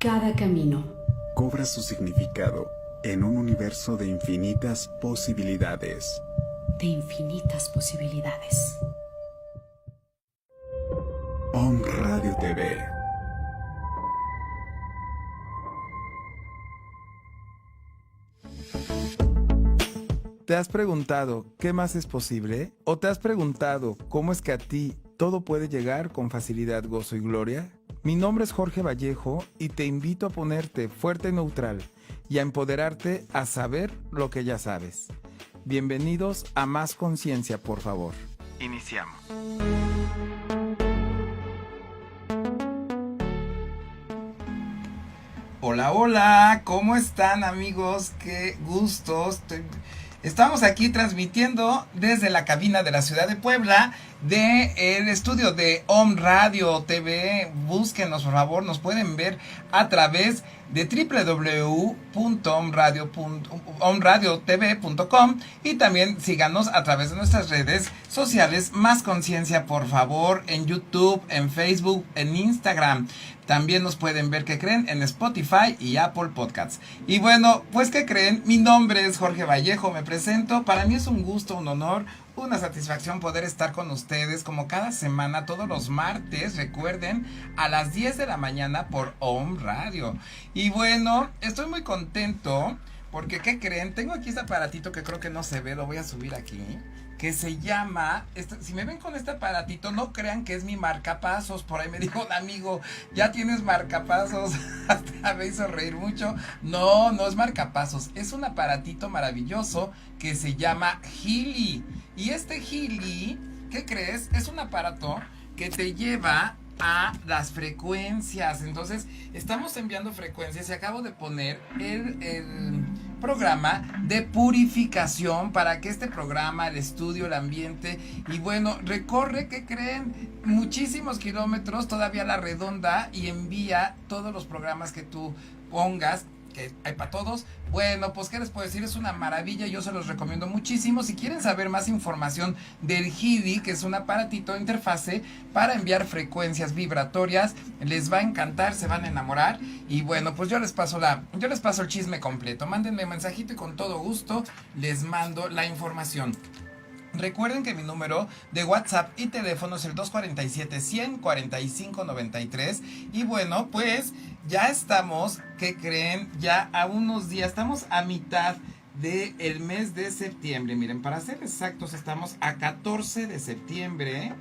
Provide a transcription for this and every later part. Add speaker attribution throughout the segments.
Speaker 1: Cada camino
Speaker 2: cobra su significado en un universo de infinitas posibilidades.
Speaker 1: De infinitas posibilidades.
Speaker 2: OM Radio TV.
Speaker 3: ¿Te has preguntado qué más es posible? ¿O te has preguntado cómo es que a ti todo puede llegar con facilidad, gozo y gloria? Mi nombre es Jorge Vallejo y te invito a ponerte fuerte y neutral y a empoderarte a saber lo que ya sabes. Bienvenidos a Más Conciencia, por favor. Iniciamos. Hola, hola, ¿cómo están, amigos? Qué gusto. Estamos aquí transmitiendo desde la cabina de la ciudad de Puebla, del estudio de OM Radio TV. Búsquenos, por favor, nos pueden ver a través de www.omradiotv.com y también síganos a través de nuestras redes sociales Más Conciencia, por favor, en YouTube, en Facebook, en Instagram. También nos pueden ver, ¿qué creen? En Spotify y Apple Podcasts. Y bueno, pues ¿qué creen? Mi nombre es Jorge Vallejo, me presento. Para mí es un gusto, un honor, una satisfacción poder estar con ustedes como cada semana, todos los martes, recuerden, a las 10 de la mañana por OM Radio. Y bueno, estoy muy contento porque, ¿qué creen? Tengo aquí este aparatito que creo que no se ve, lo voy a subir aquí, que se llama, si me ven con este aparatito, no crean que es mi marcapasos. Por ahí me dijo un amigo, ya tienes marcapasos, hasta me hizo reír mucho. No, no es marcapasos, es un aparatito maravilloso que se llama Healy. Y este Healy, ¿qué crees? Es un aparato que te lleva a las frecuencias. Entonces estamos enviando frecuencias y acabo de poner el programa de purificación para que este programa, el estudio, el ambiente, y bueno, recorre, ¿qué creen? Muchísimos kilómetros, todavía la redonda, y envía todos los programas que tú pongas, que hay para todos. Bueno, pues qué les puedo decir, es una maravilla, yo se los recomiendo muchísimo. Si quieren saber más información del Healy, que es un aparatito de interfase para enviar frecuencias vibratorias, les va a encantar, se van a enamorar. Y bueno, pues yo les paso el chisme completo. Mándenme mensajito y con todo gusto les mando la información. Recuerden que mi número de WhatsApp y teléfono es el 247-100-4593. Y bueno, pues ya estamos, ¿qué creen? Ya a unos días, estamos a mitad del mes de septiembre. Miren, para ser exactos, estamos a 14 de septiembre.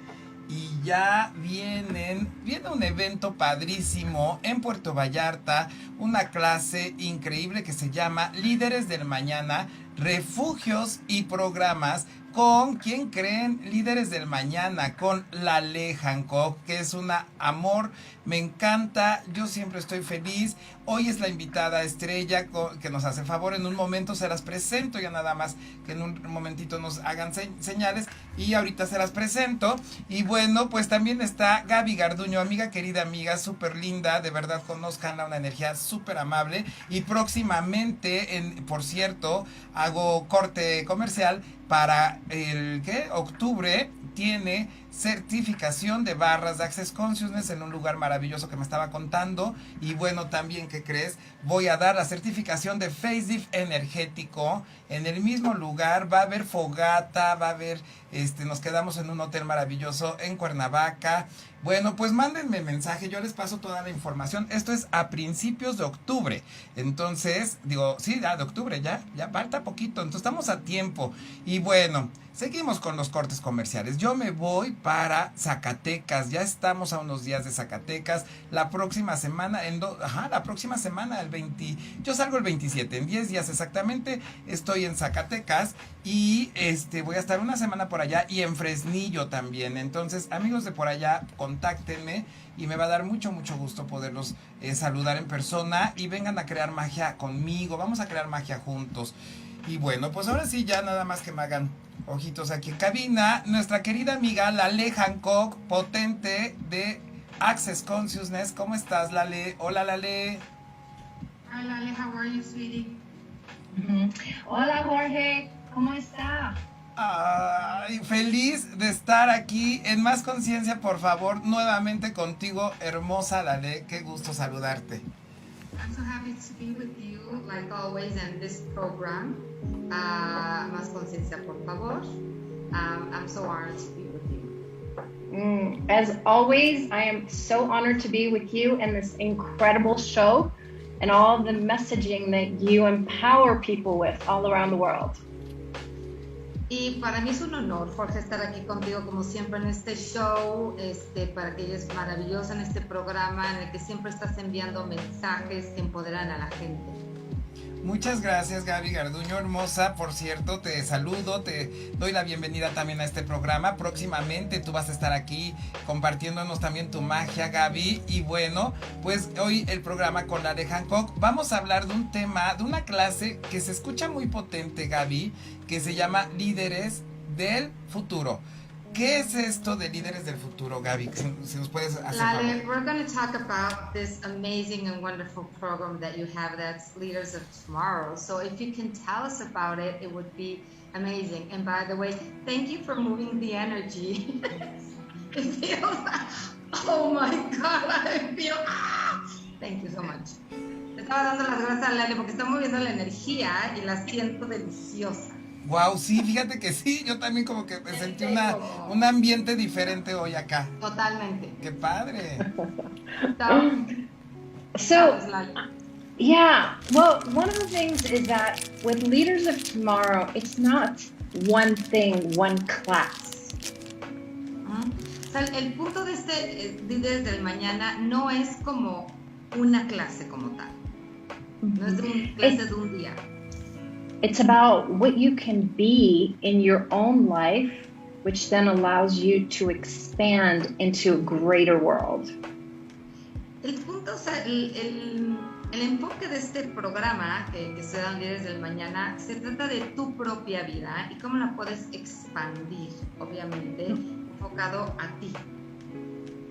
Speaker 3: Y ya viene un evento padrísimo en Puerto Vallarta, una clase increíble que se llama Líderes del Mañana, Refugios y Programas. ¿Con quién creen? Líderes del Mañana, con la Hancock, que es una amor, me encanta, yo siempre estoy feliz. Hoy es la invitada estrella que nos hace favor, en un momento se las presento, ya nada más que en un momentito nos hagan señales y ahorita se las presento. Y bueno, pues también está Gaby Garduño, amiga, querida amiga, súper linda, de verdad, conozcanla, una energía súper amable. Y próximamente, por cierto, hago corte comercial para el octubre, tiene certificación de barras de Access Consciousness en un lugar maravilloso que me estaba contando. Y bueno, también, ¿qué crees? Voy a dar la certificación de facelift energético en el mismo lugar. Va a haber fogata, va a haber, nos quedamos en un hotel maravilloso en Cuernavaca. Bueno, pues mándenme mensaje, yo les paso toda la información. Esto es a principios de octubre. Entonces, sí, ya de octubre, ya falta poquito, entonces estamos a tiempo. Y bueno, seguimos con los cortes comerciales. Yo me voy para Zacatecas, ya estamos a unos días de Zacatecas. La próxima semana, el 20, yo salgo el 27, en 10 días exactamente, estoy en Zacatecas y voy a estar una semana por allá y en Fresnillo también. Entonces, amigos de por allá, contáctenme y me va a dar mucho gusto poderlos saludar en persona y vengan a crear magia conmigo, vamos a crear magia juntos. Y bueno, pues ahora sí, ya nada más que me hagan ojitos aquí en cabina, nuestra querida amiga Lale Hancock, potente de Access Consciousness. ¿Cómo estás, Lale? Hola, Lale.
Speaker 4: Hi, Lale, how are you, sweetie?
Speaker 5: Hola, Jorge, ¿cómo está?
Speaker 3: Ay, feliz de estar aquí en Más Conciencia, por favor, nuevamente contigo, hermosa Lale, qué gusto saludarte.
Speaker 4: I'm so happy to be with you, like always, in this program. Más conciencia, por favor. I'm so honored to be with you.
Speaker 5: As always, I am so honored to be with you in this incredible show and all the messaging that you empower people with all around the world.
Speaker 4: Y para mí es un honor, Jorge, estar aquí contigo como siempre en este show, para que ella es maravillosa en este programa en el que siempre estás enviando mensajes que empoderan a la gente.
Speaker 3: Muchas gracias, Gaby Garduño, hermosa. Por cierto, te saludo, te doy la bienvenida también a este programa. Próximamente tú vas a estar aquí compartiéndonos también tu magia, Gaby. Y bueno, pues hoy el programa con la de Hancock, vamos a hablar de un tema, de una clase que se escucha muy potente, Gaby, que se llama Líderes del Futuro. ¿Qué es esto de Líderes del Futuro, Gaby? Si nos puedes hacer
Speaker 4: Lale, we're going to talk about this amazing and wonderful program that you have that's Leaders of Tomorrow. So if you can tell us about it, it would be amazing. And by the way, thank you for moving the energy. It feels, oh my God, I feel, thank you so much. Le estaba dando las gracias a Lale porque está moviendo la energía y la siento deliciosa.
Speaker 3: Wow, sí, fíjate que sí, yo también como que me sentí un ambiente diferente hoy acá.
Speaker 4: Totalmente.
Speaker 3: ¡Qué padre!
Speaker 5: So, yeah, well, one of the things is that with Leaders of Tomorrow, it's not one thing, one class.
Speaker 4: O sea, el punto de este Líderes del Mañana no es como una clase como tal. No es una clase de un día.
Speaker 5: It's about what you can be in your own life, which then allows you to expand into a greater world.
Speaker 4: El punto, o sea, el enfoque de este programa que se da en Líderes del Mañana se trata de tu propia vida y cómo la puedes expandir, obviamente, enfocado a ti.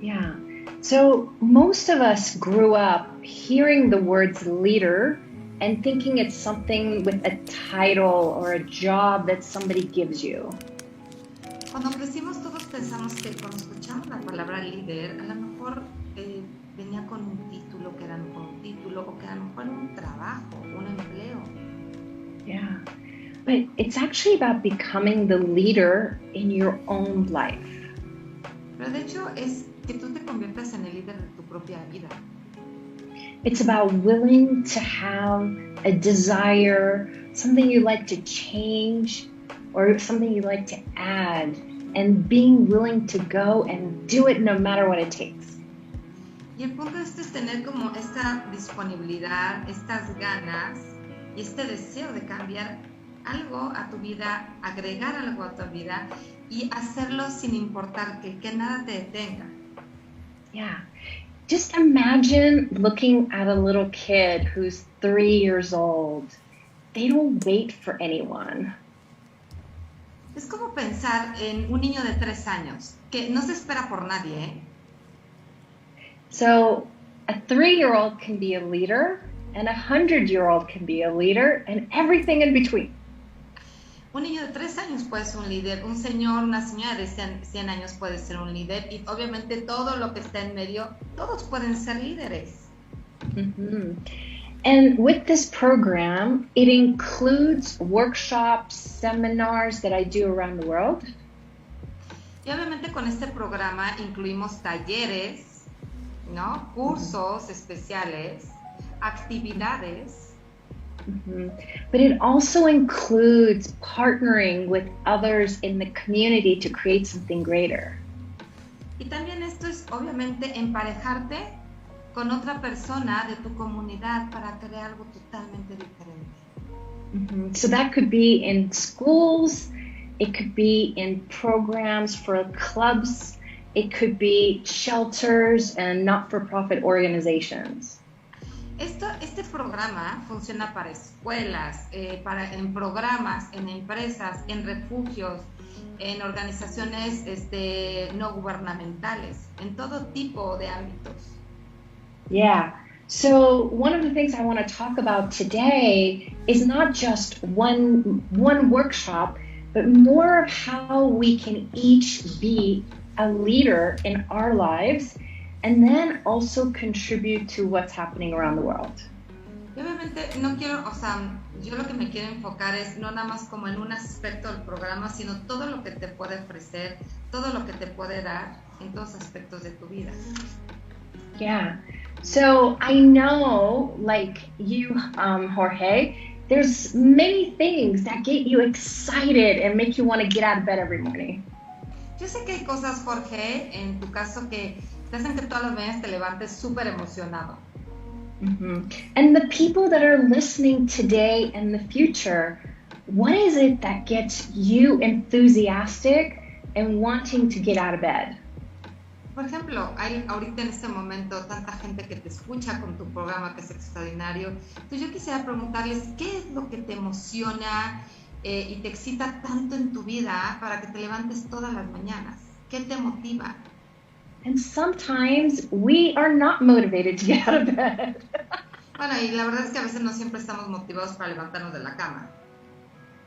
Speaker 5: Yeah. So most of us grew up hearing the words leader and thinking it's something with a title or a job that somebody gives you.
Speaker 4: Cuando crecimos todos pensamos que cuando escuchamos la palabra líder, a lo mejor venía con un título, que era mejor un título, o que a lo mejor era un trabajo, un empleo.
Speaker 5: Yeah, but it's actually about becoming the leader in your own life.
Speaker 4: Pero de hecho es que tú te conviertas en el líder de tu propia vida.
Speaker 5: It's about willing to have a desire, something you like to change, or something you like to add, and being willing to go and do it no matter what it takes.
Speaker 4: Y el punto de esto es tener como esta disponibilidad, estas ganas y este deseo de cambiar algo a tu vida, agregar algo a tu vida y hacerlo sin importar que nada te detenga.
Speaker 5: Yeah. Just imagine looking at a little kid who's 3 years old. They don't wait for anyone.
Speaker 4: Es como pensar en un niño de 3 años, que no se espera por nadie, ¿eh?
Speaker 5: So a 3-year-old can be a leader, and a 100-year-old can be a leader, and everything in between.
Speaker 4: Un niño de 3 años puede ser un líder, un señor, una señora de 100 años puede ser un líder, y obviamente todo lo que está en medio, todos pueden ser líderes.
Speaker 5: Mm-hmm. And with this program, it includes workshops, seminars that I do around the world.
Speaker 4: Y obviamente con este programa incluimos talleres, ¿no? Cursos especiales, actividades.
Speaker 5: Mm-hmm. But it also includes partnering with others in the community to create something greater.
Speaker 4: Y también esto es obviamente emparejarte con otra persona de tu comunidad para crear algo totalmente diferente.
Speaker 5: Mm-hmm. So that could be in schools, it could be in programs for clubs, it could be shelters and not-for-profit organizations.
Speaker 4: Este programa funciona para escuelas, en programas, en empresas, en refugios, en organizaciones no gubernamentales, en todo tipo de ámbitos.
Speaker 5: Yeah. So one of the things I want to talk about today is not just one workshop, but more of how we can each be a leader in our lives and then also contribute to what's happening around the world.
Speaker 4: Y obviamente no quiero, o sea, yo lo que me quiero enfocar es no nada más como en un aspecto del programa, sino todo lo que te puede ofrecer, todo lo que te puede dar en todos aspectos de tu vida.
Speaker 5: Yeah. So I know, like you, Jorge, there's many things that get you excited and make you want to get out of bed every morning.
Speaker 4: Yo sé que hay cosas, Jorge, en tu caso que te hacen que todas las mañanas te levantes súper emocionado.
Speaker 5: Mm-hmm. And the people that are listening today and the future, what is it that gets you enthusiastic and wanting to get out of bed?
Speaker 4: Por ejemplo, hay ahorita en este momento tanta gente que te escucha con tu programa que es extraordinario. Entonces yo quisiera preguntarles qué es lo que te emociona y te excita tanto en tu vida para que te levantes todas las mañanas. ¿Qué te motiva?
Speaker 5: And sometimes we are not motivated to get out of bed.
Speaker 4: Bueno, y la verdad es que a veces no siempre estamos motivados para levantarnos de la cama.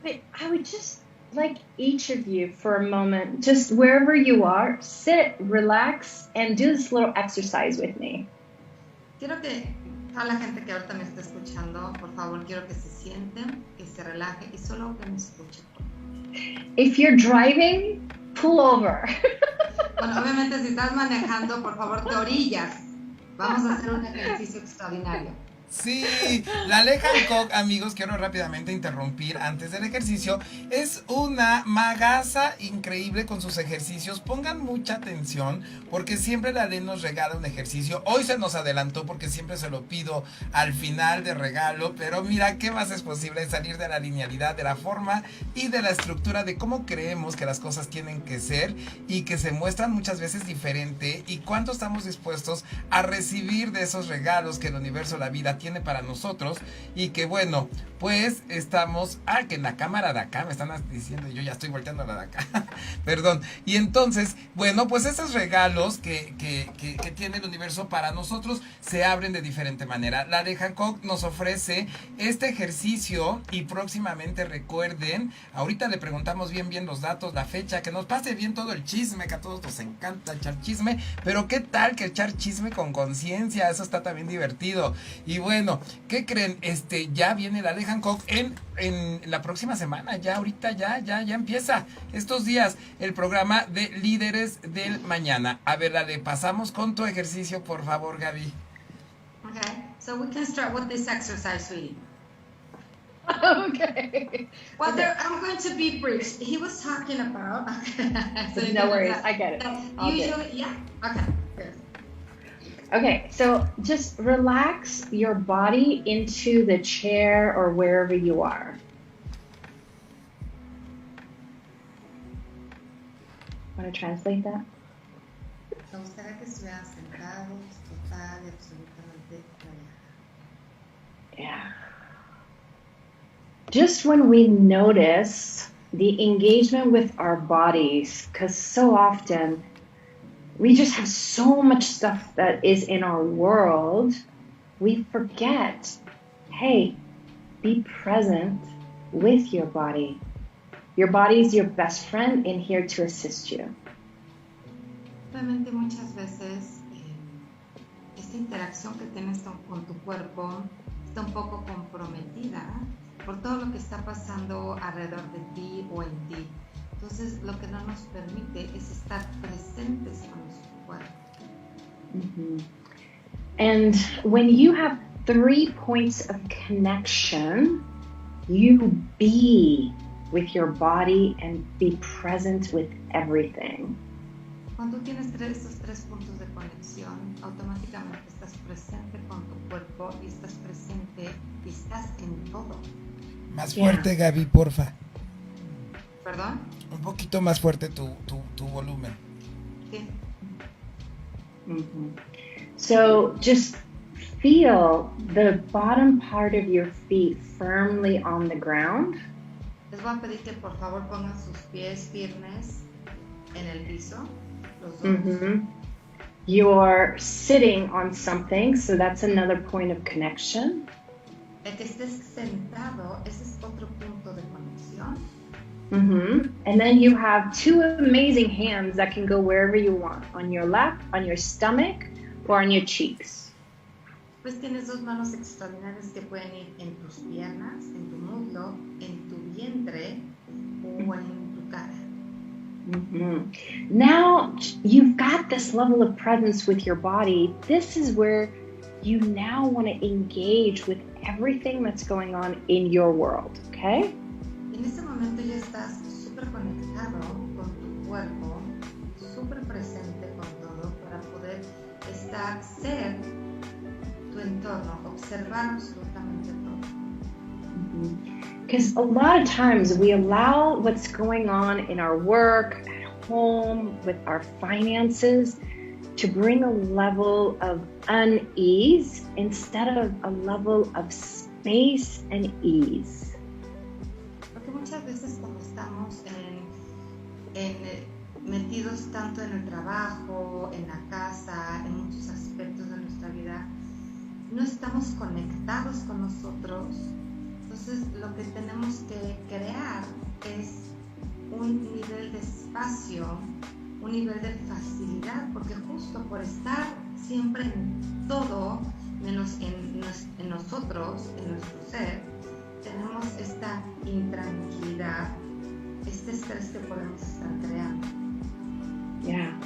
Speaker 5: But I would just like each of you for a moment, just wherever you are, sit, relax, and do this little exercise with me.
Speaker 4: Quiero que toda la gente que ahorita me está escuchando, por favor, quiero que se sienten, que se relajen y solo que me escuchen.
Speaker 5: If you're driving, pull over.
Speaker 4: Bueno, obviamente si estás manejando, por favor, te orillas. Vamos a hacer un ejercicio extraordinario.
Speaker 3: Sí, la Lehancock, amigos, quiero rápidamente interrumpir antes del ejercicio. Es una magaza increíble con sus ejercicios. Pongan mucha atención porque siempre la ley nos regala un ejercicio. Hoy se nos adelantó porque siempre se lo pido al final de regalo. Pero mira, ¿qué más es posible? Salir de la linealidad, de la forma y de la estructura de cómo creemos que las cosas tienen que ser y que se muestran muchas veces diferente. Y cuánto estamos dispuestos a recibir de esos regalos que el universo, la vida, tiene para nosotros. Y que bueno, pues estamos, que en la cámara de acá me están diciendo, y yo ya estoy volteando a la de acá, perdón. Y entonces, bueno, pues esos regalos que tiene el universo para nosotros se abren de diferente manera. La de Hancock nos ofrece este ejercicio y próximamente recuerden, ahorita le preguntamos bien los datos, la fecha, que nos pase bien todo el chisme, que a todos nos encanta echar chisme, pero qué tal que echar chisme con conciencia, eso está también divertido. Y bueno, ¿qué creen? Ya viene la de Hancock en la próxima semana, ya ahorita ya empieza estos días el programa de Líderes del Mañana. A ver, dale, pasamos con tu ejercicio, por favor, Gaby.
Speaker 4: Okay, so we can start with this exercise, sweetie.
Speaker 5: Okay.
Speaker 4: Well, I'm going to be brief. He was talking about.
Speaker 5: So no worries, I get it.
Speaker 4: Usually, yeah. Okay. Good.
Speaker 5: Okay, so just relax your body into the chair or wherever you are. Want to translate that?
Speaker 4: Me gustaría que estuvieran sentados, total y absolutamente relajados.
Speaker 5: Yeah. Just when we notice the engagement with our bodies, because so often we just have so much stuff that is in our world, we forget, hey, be present with your body. Your body is your best friend and here to assist you.
Speaker 4: Realmente muchas veces esta interacción que tienes con tu cuerpo está un poco comprometida por todo lo que está pasando alrededor de ti o en ti. Entonces, lo que no nos permite es estar presentes con nuestro cuerpo.
Speaker 5: Mm-hmm. And when you have 3 points of connection, you be with your body and be present with everything.
Speaker 4: Cuando tú tienes esos 3 puntos de conexión, automáticamente estás presente con tu cuerpo y estás presente y estás en todo.
Speaker 3: Más fuerte, Gaby, porfa.
Speaker 4: ¿Perdón?
Speaker 3: Un poquito más fuerte tu volumen.
Speaker 4: Sí.
Speaker 5: Mm-hmm. So just feel the bottom part of your feet firmly on the ground.
Speaker 4: Les voy a pedir que por favor pongan sus pies firmes en el piso, los dos.
Speaker 5: Mm-hmm. You're sitting on something, so that's another point of connection.
Speaker 4: El que estés sentado, ese es otro punto de conexión.
Speaker 5: Mm-hmm. And then you have 2 amazing hands that can go wherever you want, on your lap, on your stomach, or on your cheeks.
Speaker 4: pues tienes dos manos extraordinarias que pueden ir en tus piernas, en tu muslo, en tu vientre o en tu cara.
Speaker 5: Now you've got this level of presence with your body. This is where you now want to engage with everything that's going on in your world, okay?
Speaker 4: En este momento ya estás súper conectado con tu cuerpo, súper presente con todo para poder ser tu entorno, observar absolutamente todo.
Speaker 5: Because a lot of times we allow what's going on in our work, at home, with our finances to bring a level of unease instead of a level of space and ease.
Speaker 4: Porque muchas veces cuando estamos metidos tanto en el trabajo, en la casa, en muchos aspectos de nuestra vida, no estamos conectados con nosotros. Entonces lo que tenemos que crear es un nivel de espacio, un nivel de facilidad, porque justo por estar siempre en todo, menos en nosotros, en nuestro ser, tenemos esta intranquilidad, este estrés que podemos estar creando.
Speaker 5: Yeah.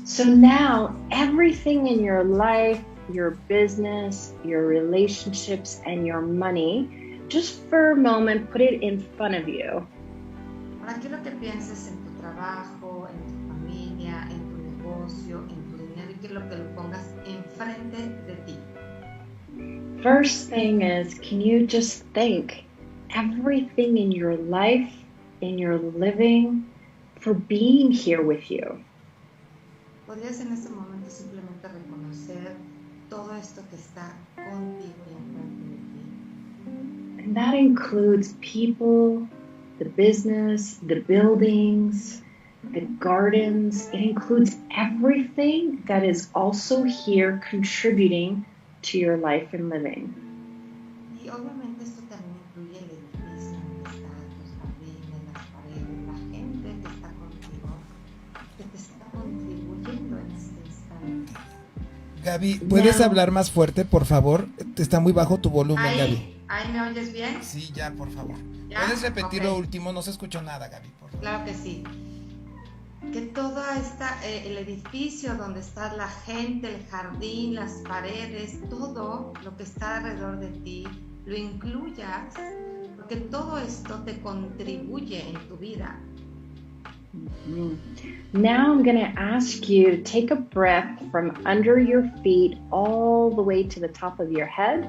Speaker 5: So now everything in your life, your business, your relationships, and your money, just for a moment, put it in front of you.
Speaker 4: Ahora quiero que pienses en tu trabajo, en tu familia, en tu negocio, en tu dinero y quiero que lo pongas enfrente de ti.
Speaker 5: First thing is, can you just think everything in your life, in your living, for being here with you?
Speaker 4: Podrías en este momento simplemente reconocer todo esto que está contigo y enfrente de ti.
Speaker 5: And that includes people, the business, the buildings, the gardens. It includes everything that is also here contributing to your life and living.
Speaker 4: Y obviamente esto también incluye el edificio donde estás, los jardines, las paredes, la gente que está contigo, que te está contribuyendo en este instante.
Speaker 3: Gaby, ¿puedes
Speaker 5: No.
Speaker 3: hablar más fuerte, por favor? Está muy bajo tu volumen, Gaby.
Speaker 4: ¿Ahí me oyes bien?
Speaker 3: Sí, ya, por favor.
Speaker 4: ¿Ya?
Speaker 3: ¿Puedes repetir
Speaker 4: Ok.
Speaker 3: lo último? No se escuchó nada, Gaby, por favor.
Speaker 4: Claro que sí. Que toda el edificio donde está la gente, el jardín, las paredes, todo lo que está alrededor de ti, lo incluyas, porque todo esto te contribuye en tu vida.
Speaker 5: Now I'm going to ask you to take a breath from under your feet all the way to the top of your head.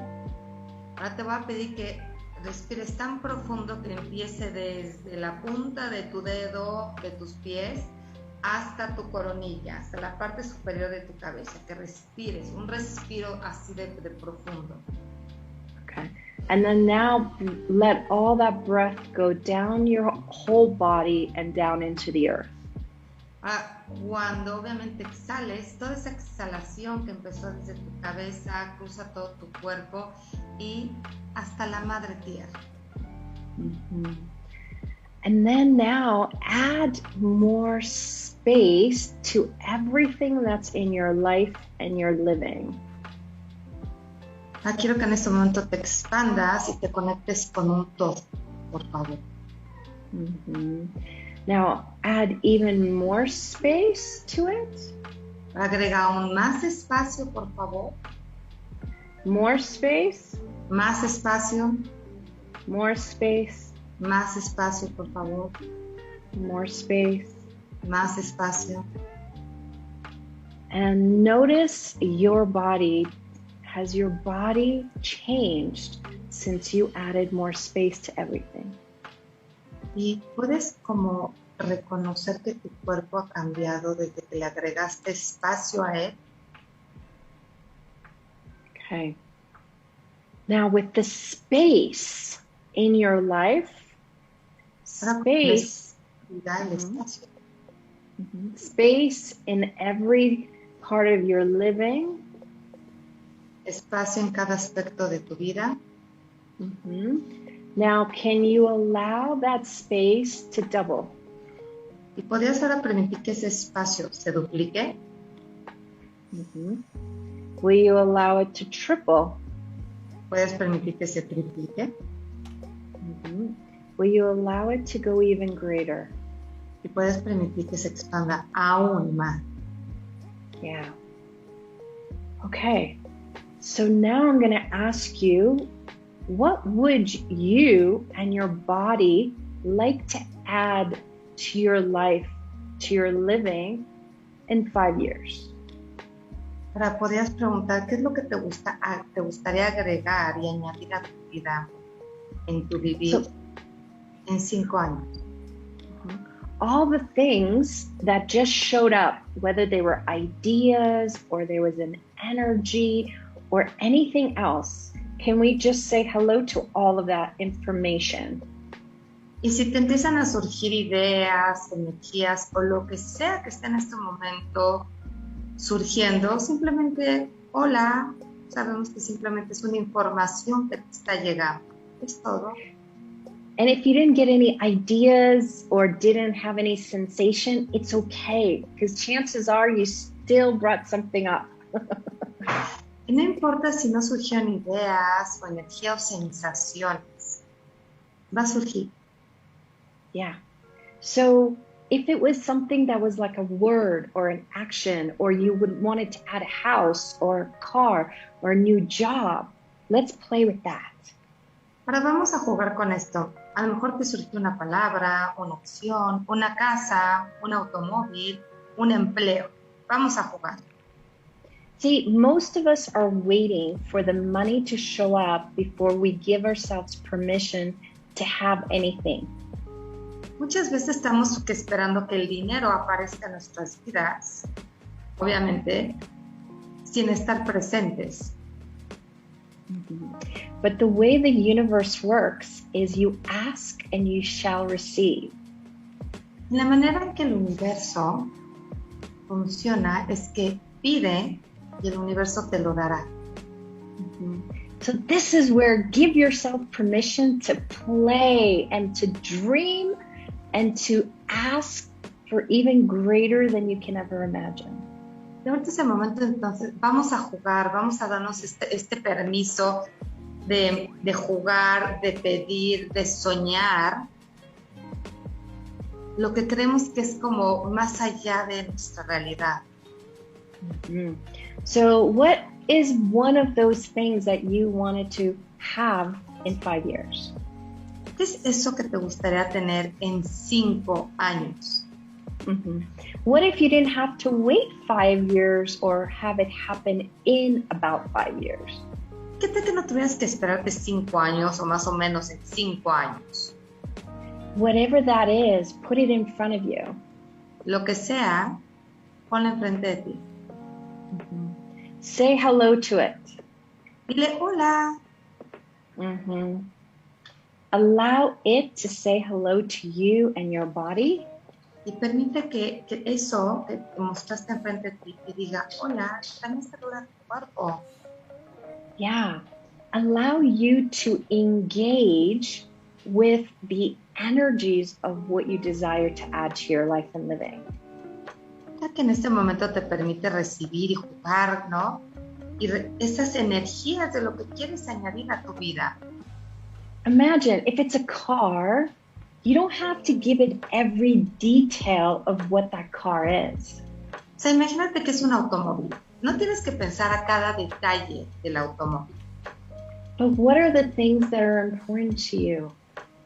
Speaker 4: Ahora te voy a pedir que respires tan profundo que empiece desde la punta de tu dedo, de tus pies, hasta tu coronilla, hasta la parte superior de tu cabeza, que respires, un respiro así de profundo.
Speaker 5: Okay. And then now let all that breath go down your whole body and down into the earth.
Speaker 4: Ahora, cuando obviamente exhales, toda esa exhalación que empezó desde tu cabeza, cruza todo tu cuerpo y hasta la madre tierra.
Speaker 5: And then now add more space to everything that's in your life and your living.
Speaker 4: Quiero que en este momento te expandas y te conectes con un todo, por favor.
Speaker 5: Now add even more space to it.
Speaker 4: Agrega aún más espacio, por favor.
Speaker 5: More space.
Speaker 4: Más espacio.
Speaker 5: More space.
Speaker 4: Más espacio, por favor.
Speaker 5: More space.
Speaker 4: Más espacio.
Speaker 5: And notice your body. Has your body changed since you added more space to everything?
Speaker 4: Y puedes como reconocer que tu cuerpo ha cambiado desde que le agregaste espacio a él.
Speaker 5: Okay. Now with the space in your life, space in every part of your living,
Speaker 4: espacio en cada aspecto de tu vida.
Speaker 5: Now can you allow that space to double?
Speaker 4: Y podrías ahora permitir que ese espacio se duplique.
Speaker 5: Will you allow it to triple?
Speaker 4: ¿Puedes permitir que se triplique?
Speaker 5: Will you allow it to go even greater?
Speaker 4: Y puedes permitir que se expanda aún más.
Speaker 5: Yeah. Okay. So now I'm going to ask you, what would you and your body like to add to your life, to your living in 5 years?
Speaker 4: Ahora podrías preguntar, ¿qué es lo que te gustaría agregar y añadir a tu vida, en tu vivir, en 5 años?
Speaker 5: All the things that just showed up, whether they were ideas or there was an energy or anything else, can we just say hello to all of that information?
Speaker 4: Y si te empiezan a surgir ideas, energías o lo que sea que esté en este momento surgiendo, simplemente, hola, sabemos que simplemente es una información que te está llegando. Es todo.
Speaker 5: And if you didn't get any ideas or didn't have any sensation, it's okay, because chances are you still brought something up.
Speaker 4: Y no importa si no surgieron ideas o energía o sensaciones, va a surgir.
Speaker 5: Yeah. So if it was something that was like a word or an action, or you would wanted to add a house or a car or a new job, let's play with that.
Speaker 4: Ahora vamos a jugar con esto. A lo mejor te surgió una palabra, una acción, una casa, un automóvil, un empleo. Vamos a jugar.
Speaker 5: See, most of us are waiting for the money to show up before we give ourselves permission to have anything.
Speaker 4: Muchas veces estamos esperando que el dinero aparezca en nuestras vidas, obviamente, sin estar presentes.
Speaker 5: But the way the universe works is you ask and you shall receive.
Speaker 4: La manera en que el universo funciona es que pide y el universo te lo dará.
Speaker 5: So this is where give yourself permission to play and to dream and to ask for even greater than you can ever imagine.
Speaker 4: Y ahorita es el momento, entonces, vamos a jugar, vamos a darnos este permiso de jugar, de pedir, de soñar lo que creemos que es como más allá de nuestra realidad.
Speaker 5: So what is one of those things that you wanted to have in 5 years?
Speaker 4: ¿Qué es eso que te gustaría tener en 5 años?
Speaker 5: What if you didn't have to wait 5 years or have it happen in about 5 years?
Speaker 4: ¿Qué tal que no tuvieras que esperarte 5 años o más o menos en 5 años?
Speaker 5: Whatever that is, put it in front of you.
Speaker 4: Lo que sea, ponlo enfrente de ti.
Speaker 5: Say hello to it.
Speaker 4: Dile hola.
Speaker 5: Allow it to say hello to you and your body.
Speaker 4: Y permite que eso que te mostraste enfrente de ti te diga, hola, también saluda a tu cuerpo.
Speaker 5: Yeah. Allow you to engage with the energies of what you desire to add to your life and living.
Speaker 4: Ya que en este momento te permite recibir y jugar, ¿no? Y esas energías de lo que quieres añadir a tu vida.
Speaker 5: Imagine if it's a car, you don't have to give it every detail of what that car is.
Speaker 4: O sea, imagínate que es un automóvil. No tienes que pensar a cada detalle del automóvil.
Speaker 5: But what are the things that are important to you?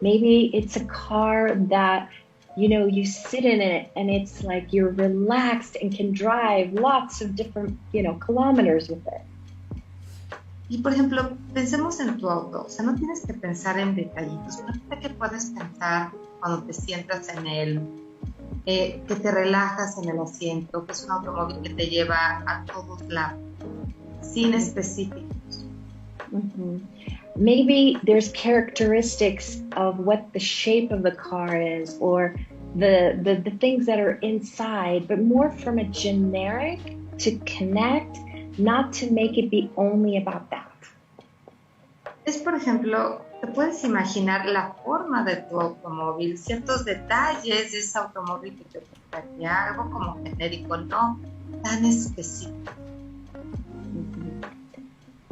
Speaker 5: Maybe it's a car that, you know, you sit in it and it's like you're relaxed and can drive lots of different, you know, kilometers with it.
Speaker 4: Y por ejemplo, pensemos en tu auto. O sea, no tienes que pensar en detallitos. Pero que puedes pensar cuando te sientas en él, que te relajas en el asiento, que es un automóvil que te lleva a todos lados, sin específicos.
Speaker 5: Maybe there's characteristics of what the shape of the car is, or the things that are inside, but more from a generic to connect, not to make it be only about that.
Speaker 4: Es, por ejemplo, te puedes imaginar la forma de tu automóvil, ciertos detalles de ese automóvil que te gustaría, algo como genérico, no tan específico.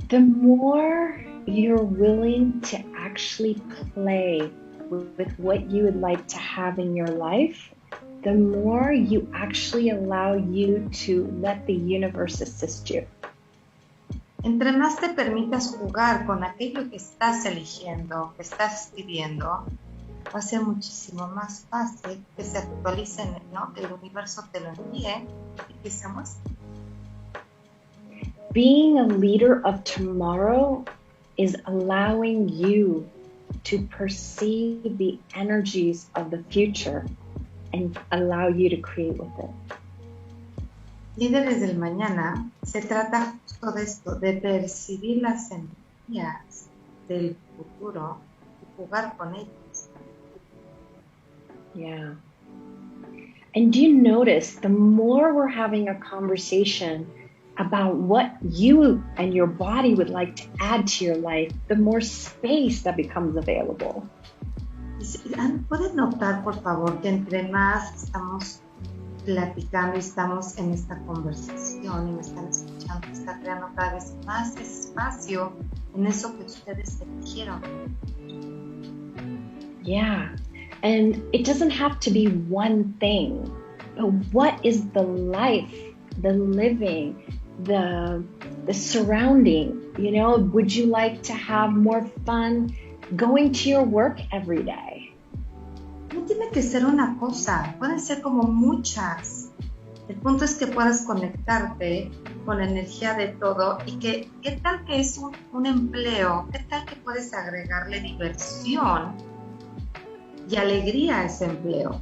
Speaker 5: the more you're willing to actually play with what you would like to have in your life, the more you actually allow you to let the universe assist you.
Speaker 4: Entre más te permitas jugar con aquello que estás eligiendo, que estás pidiendo, va a ser muchísimo más fácil que se actualicen, ¿no? Que el universo te lo envíe y que se muestre.
Speaker 5: Being a leader of tomorrow is allowing you to perceive the energies of the future and allow you to create with it.
Speaker 4: Líderes del mañana se trata justo de esto, de percibir las energías del futuro y jugar con ellas.
Speaker 5: Yeah. And do you notice the more we're having a conversation about what you and your body would like to add to your life, the more space that becomes available.
Speaker 4: ¿Pueden notar, por favor, que entre más estamos platicando y estamos en esta conversación y me están escuchando, está creando cada vez más espacio en eso que ustedes eligieron?
Speaker 5: Yeah, and it doesn't have to be one thing, but what is the life, the living, the surrounding? You know, would you like to have more fun going to your work every day?
Speaker 4: No tiene que ser una cosa, pueden ser como muchas. El punto es que puedas conectarte con la energía de todo y que, ¿qué tal que es un empleo? ¿Qué tal que puedes agregarle diversión y alegría a ese empleo?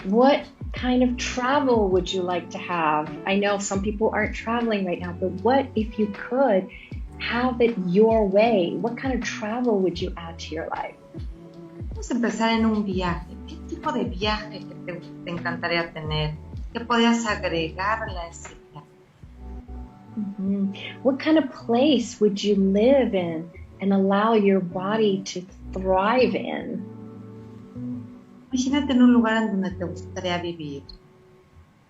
Speaker 5: What kind of travel would you like to have? I know some people aren't traveling right now, but what if you could have it your way? What kind of travel would you add to your life?
Speaker 4: Vamos a empezar en un viaje. ¿Qué tipo de viaje que te encantaría tener? ¿Qué podrías agregarle a ese viaje?
Speaker 5: Mm-hmm. What kind of place would you live in and allow your body to thrive in?
Speaker 4: Imagínate en un lugar en donde te gustaría vivir,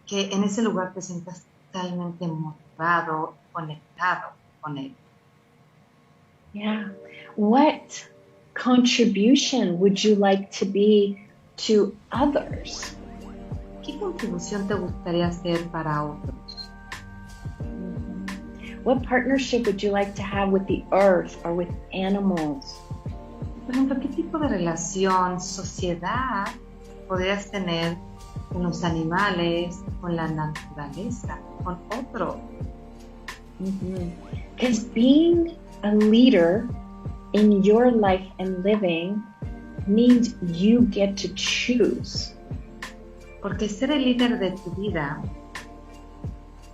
Speaker 4: que en ese lugar te sientas totalmente motivado, conectado con él.
Speaker 5: Yeah. What contribution would you like to be to others?
Speaker 4: ¿Qué contribución te gustaría hacer para otros?
Speaker 5: What partnership would you like to have with the earth or with animals?
Speaker 4: Por ejemplo, ¿qué tipo de relación, sociedad podrías tener con los animales, con la naturaleza, con otro?
Speaker 5: Because being a leader in your life and living means you get to choose.
Speaker 4: Porque ser el líder de tu vida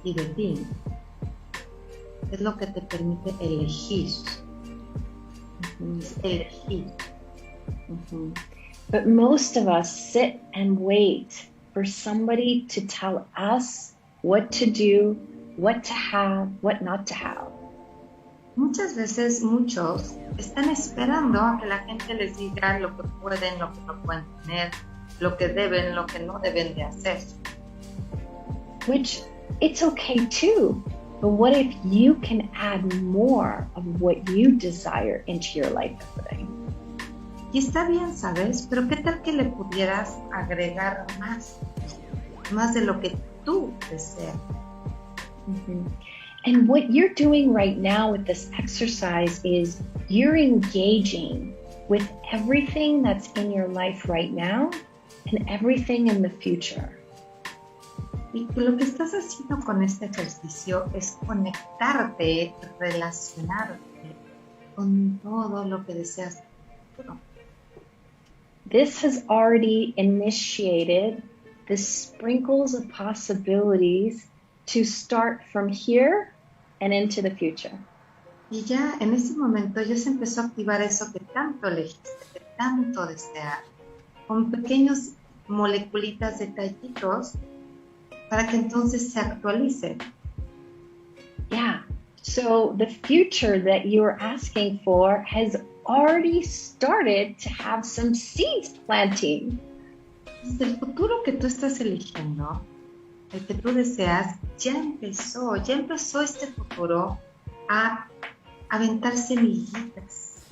Speaker 4: y de ti es lo que te permite elegir. Elegir.
Speaker 5: But most of us sit and wait for somebody to tell us what to do, what to have, what not to have.
Speaker 4: Muchas veces muchos están esperando a que la gente les diga lo que pueden, lo que no pueden tener, lo que deben, lo que no deben de hacer.
Speaker 5: Which, it's okay too. But what if you can add more of what you desire into your life today?
Speaker 4: Y está bien, ¿sabes? Pero ¿qué tal que le pudieras agregar más de lo que tú deseas?
Speaker 5: And what you're doing right now with this exercise is you're engaging with everything that's in your life right now and everything in the future.
Speaker 4: Y lo que estás haciendo con este ejercicio es conectarte, relacionarte con todo lo que deseas.
Speaker 5: This has already initiated the sprinkles of possibilities to start from here and into the future.
Speaker 4: Y ya en ese momento ya se empezó a activar eso que tanto elegiste, que tanto deseas, con pequeños moleculitas, detallitos, para que entonces se actualice.
Speaker 5: Yeah, so the future that you're asking for has already started to have some seeds planting.
Speaker 4: Desde el futuro que tú estás eligiendo, el que tú deseas, ya empezó este futuro a aventar semillitas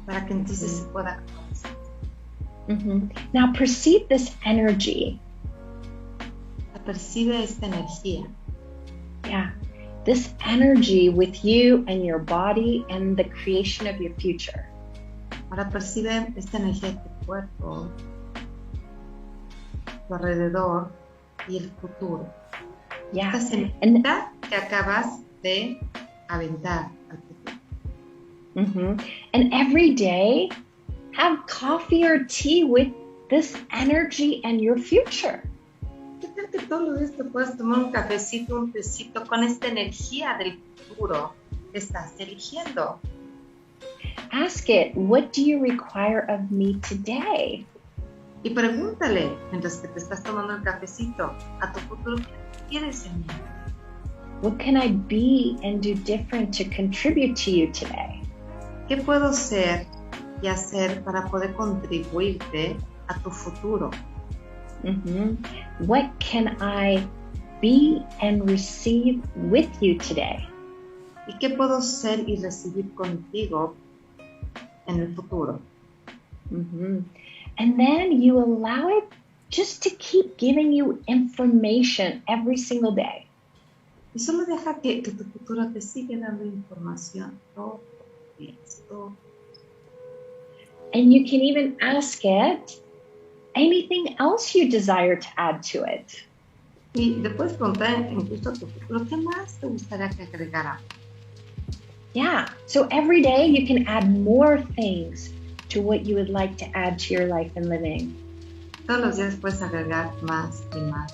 Speaker 4: para que entonces se pueda conocer.
Speaker 5: Now perceive this energy.
Speaker 4: Percibe esta energía.
Speaker 5: Yeah. This energy with you and your body and the creation of your future.
Speaker 4: Ahora percibe esta energía de tu cuerpo, tu alrededor y el futuro.
Speaker 5: Yeah.
Speaker 4: Esta semillita que acabas de aventar al futuro.
Speaker 5: And every day, have coffee or tea with this energy and your future.
Speaker 4: ¿Qué tal que todos los días te puedes tomar un cafecito, un tecito con esta energía del futuro que estás eligiendo?
Speaker 5: Ask it, what do you require of me today?
Speaker 4: Y pregúntale, mientras que te estás tomando el cafecito, a tu futuro, ¿qué quieres en mí?
Speaker 5: What can I be and do different to contribute to you today?
Speaker 4: ¿Qué puedo ser y hacer para poder contribuirte a tu futuro?
Speaker 5: What can I be and receive with you today?
Speaker 4: ¿Y qué puedo ser y recibir contigo en el futuro?
Speaker 5: And then you allow it just to keep giving you information every single day.
Speaker 4: Y solo deja que tu futuro te siga dando información todos los días.
Speaker 5: And you can even ask it anything else you desire to add to it.
Speaker 4: Y le puedes preguntar incluso a tu futuro, ¿qué más te gustaría que agregara?
Speaker 5: Yeah, so every day you can add more things to what you would like to add to your life and living.
Speaker 4: Todos los días puedes agregar más y más.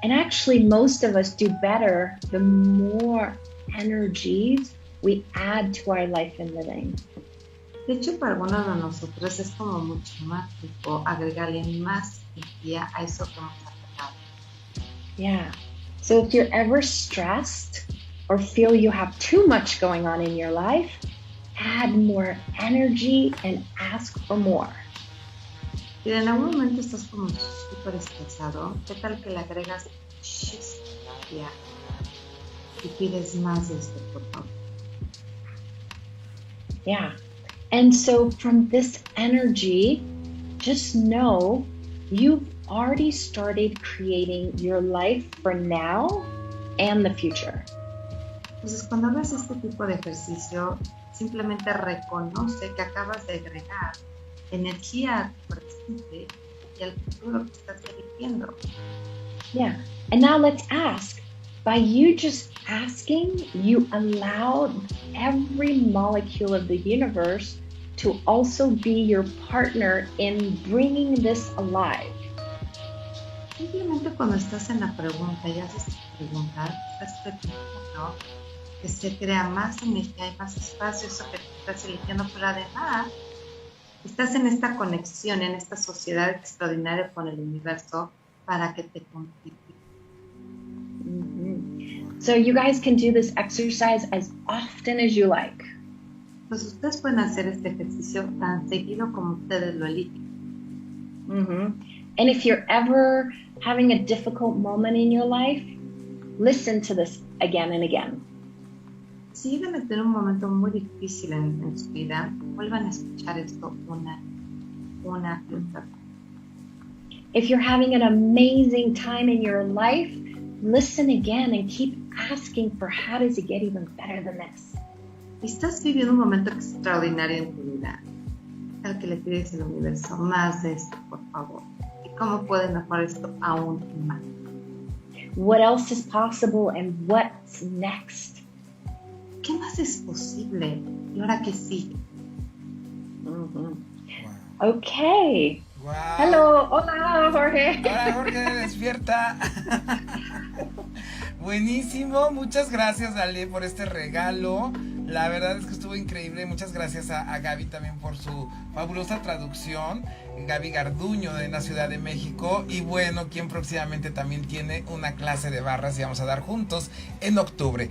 Speaker 5: And actually, most of us do better the more energies we add to our life and living.
Speaker 4: De hecho, para algunos de nosotros es como mucho más rico agregarle más energía a eso que hemos agregado.
Speaker 5: Yeah. So if you're ever stressed or feel you have too much going on in your life, add more energy and ask for more.
Speaker 4: Si en algún momento estás como súper estresado, ¿qué tal que le agregas energía y pides más de esto, por favor?
Speaker 5: Yeah. And so from this energy, just know you've already started creating your life for now and the future.
Speaker 4: Entonces, cuando hagas este tipo de ejercicio, simplemente reconoce que acabas de agregar energía a tu presente y al futuro que estás eligiendo.
Speaker 5: Yeah. And now let's ask. By you just asking, you allow every molecule of the universe to also be your partner in bringing this alive.
Speaker 4: Simplemente cuando estás en la pregunta y haces esta pregunta, estás permitiendo que se crea más energía y más espacio, eso que estás eligiendo, pero además estás en esta conexión, en esta sociedad extraordinaria con el universo para que te contribuya.
Speaker 5: So you guys can do this exercise as often as you like.
Speaker 4: Pues ustedes pueden hacer este ejercicio tan seguido como ustedes lo eligen.
Speaker 5: And if you're ever having a difficult moment in your life, listen to this again and again.
Speaker 4: Si llegan a tener un momento muy difícil en su vida, vuelvan a escuchar esto una y otra vez.
Speaker 5: If you're having an amazing time in your life, listen again and keep asking for how does it get even better than this.
Speaker 4: Estás viviendo un momento extraordinario en tu vida. Tal que le pides al universo más de esto, por favor. ¿Y cómo puede mejorar esto aún más?
Speaker 5: What else is possible and what's next?
Speaker 4: ¿Qué más es posible? ¿Y ahora qué sigue?
Speaker 5: Okay.
Speaker 3: Wow.
Speaker 5: Hello, hola Jorge.
Speaker 3: Hola Jorge, despierta. Buenísimo, muchas gracias Ale por este regalo. La verdad es que estuvo increíble. Muchas gracias a Gaby también por su fabulosa traducción. Gaby Garduño de la Ciudad de México. Y bueno, quien próximamente también tiene una clase de barras y vamos a dar juntos en octubre.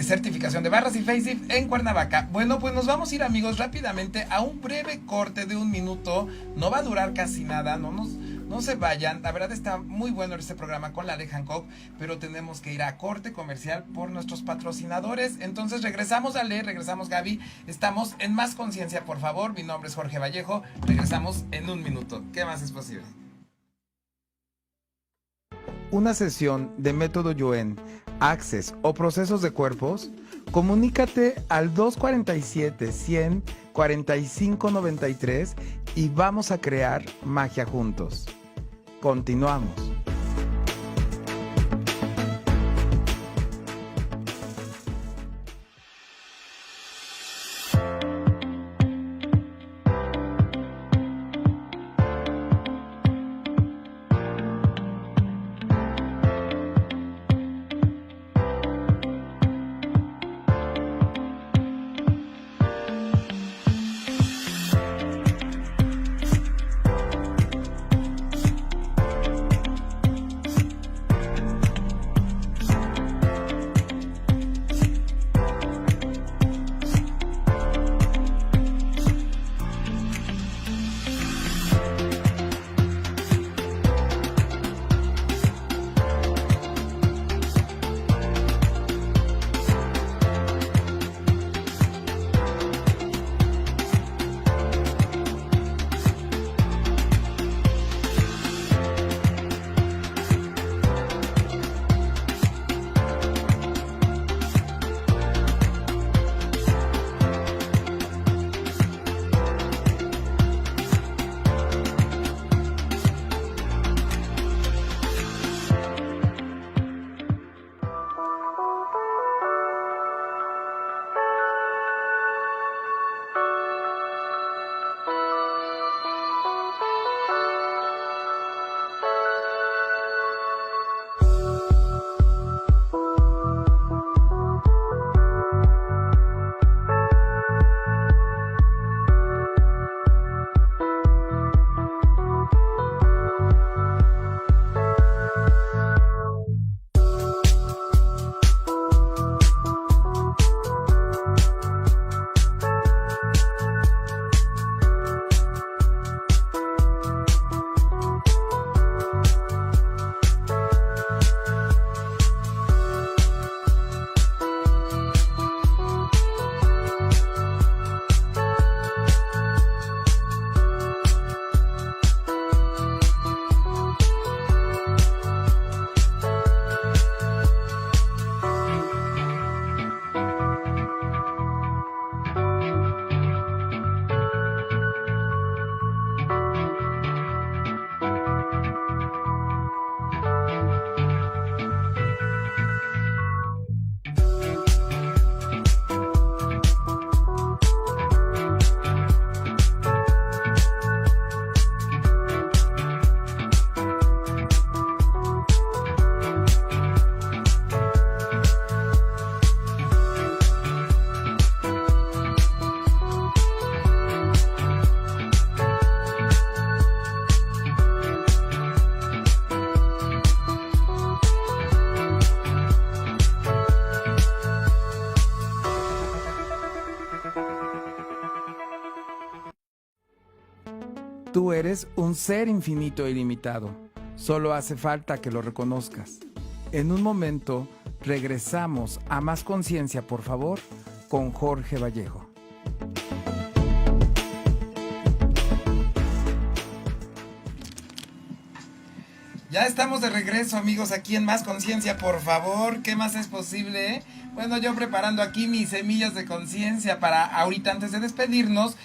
Speaker 3: Certificación de barras y facelift en Cuernavaca. Bueno, pues nos vamos a ir, amigos, rápidamente a un breve corte de 1 minuto. No va a durar casi nada, no nos No se vayan, la verdad está muy bueno este programa con la de Hancock, pero tenemos que ir a corte comercial por nuestros patrocinadores. Entonces regresamos regresamos Gaby, estamos en Más Conciencia, por favor. Mi nombre es Jorge Vallejo, regresamos en un minuto. ¿Qué más es posible? Una sesión de método Yuen, Access o procesos de cuerpos, comunícate al 247-100-4593 y vamos a crear magia juntos. Continuamos. Tú eres un ser infinito e ilimitado. Solo hace falta que lo reconozcas. En un momento regresamos a Más Conciencia, por favor, con Jorge Vallejo. Ya estamos de regreso, amigos, aquí en Más Conciencia, por favor. ¿Qué más es posible? Bueno, yo preparando aquí mis semillas de conciencia para ahorita, antes de despedirnos,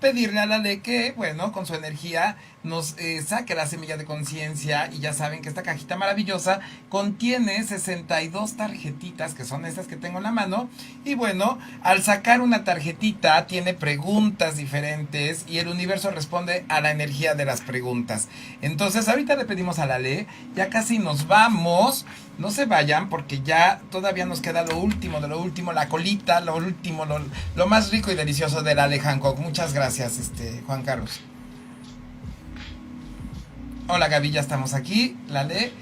Speaker 3: pedirle a la ley que, bueno, con su energía nos saque la semilla de conciencia. Y ya saben que esta cajita maravillosa contiene 62 tarjetitas, que son estas que tengo en la mano. Y bueno, al sacar una tarjetita tiene preguntas diferentes y el universo responde a la energía de las preguntas. Entonces ahorita le pedimos a la ley, ya casi nos vamos. No se vayan porque ya todavía nos queda lo último de lo último, la colita, lo último, lo más rico y delicioso de la de Hancock. Muchas gracias, Juan Carlos. Hola Gaby, ya estamos aquí, la ley.